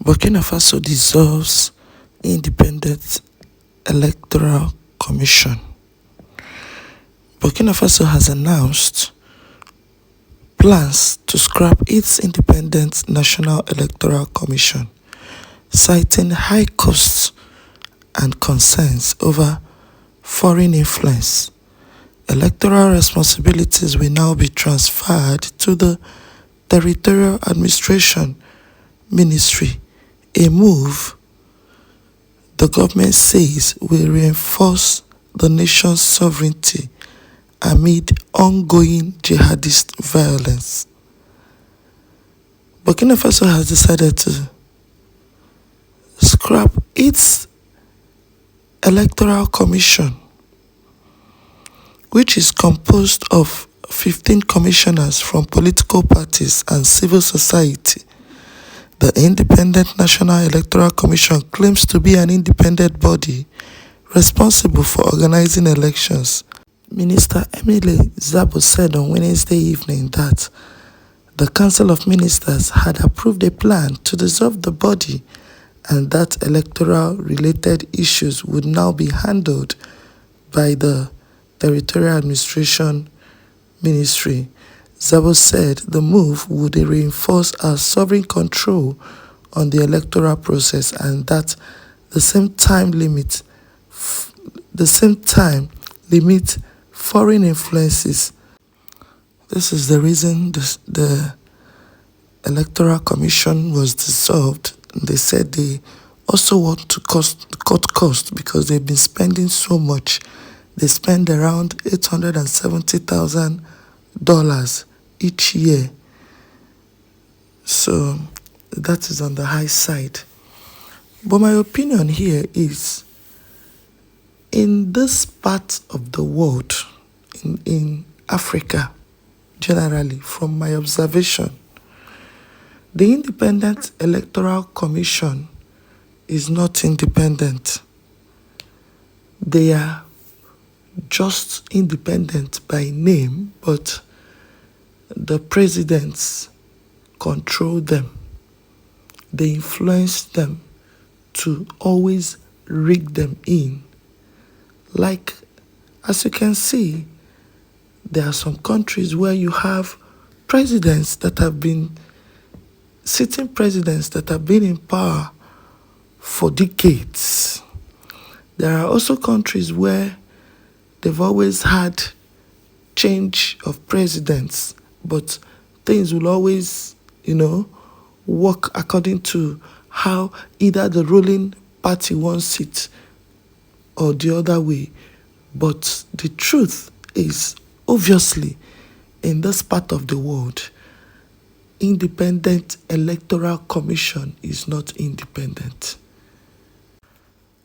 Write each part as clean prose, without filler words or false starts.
Burkina Faso dissolves Independent Electoral Commission. Burkina Faso has announced plans to scrap its Independent National Electoral Commission, citing high costs and concerns over foreign influence. Electoral responsibilities will now be transferred to the Territorial Administration Ministry, a move the government says will reinforce the nation's sovereignty amid ongoing jihadist violence. Burkina Faso has decided to scrap its Electoral Commission, which is composed of 15 commissioners from political parties and civil society. The Independent National Electoral Commission claims to be an independent body responsible for organizing elections. Minister Emile Zabo said on Wednesday evening that the Council of Ministers had approved a plan to dissolve the body and that electoral-related issues would now be handled by the Territorial Administration Ministry. Zabo said the move would reinforce our sovereign control on the electoral process and that the same time limit foreign influences. This is the reason the Electoral Commission was dissolved. They said they also want to cut costs because they've been spending so much. They spend around $870,000 each year. So that is on the high side. But my opinion here is, in this part of the world, in Africa, generally, from my observation, the Independent Electoral Commission is not independent. They are just independent by name, but the presidents control them. They influence them to always rig them in. Like, as you can see, there are some countries where you have sitting presidents that have been in power for decades. There are also countries where they've always had change of presidents, but things will always, work according to how either the ruling party wants it or the other way. But the truth is, obviously, in this part of the world, Independent Electoral Commission is not independent.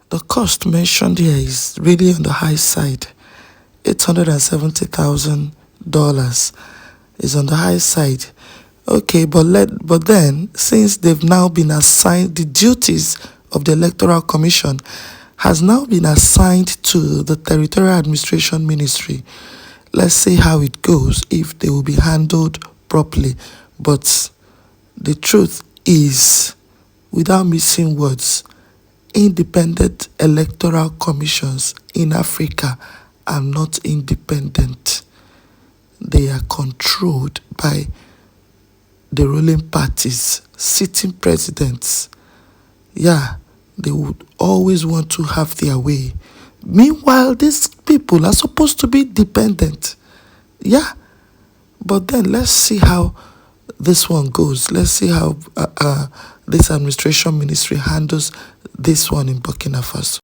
The cost mentioned here is really on the high side. $870,000 is on the high side. Okay, but then, since they've now been assigned, the duties of the Electoral Commission has now been assigned to the Territorial Administration Ministry. Let's see how it goes, if they will be handled properly. But the truth is, without missing words, independent electoral commissions in Africa are not independent. They are controlled by the ruling parties, sitting presidents. Yeah, they would always want to have their way. Meanwhile, these people are supposed to be dependent. Yeah, but then let's see how this one goes. Let's see how this administration ministry handles this one in Burkina Faso.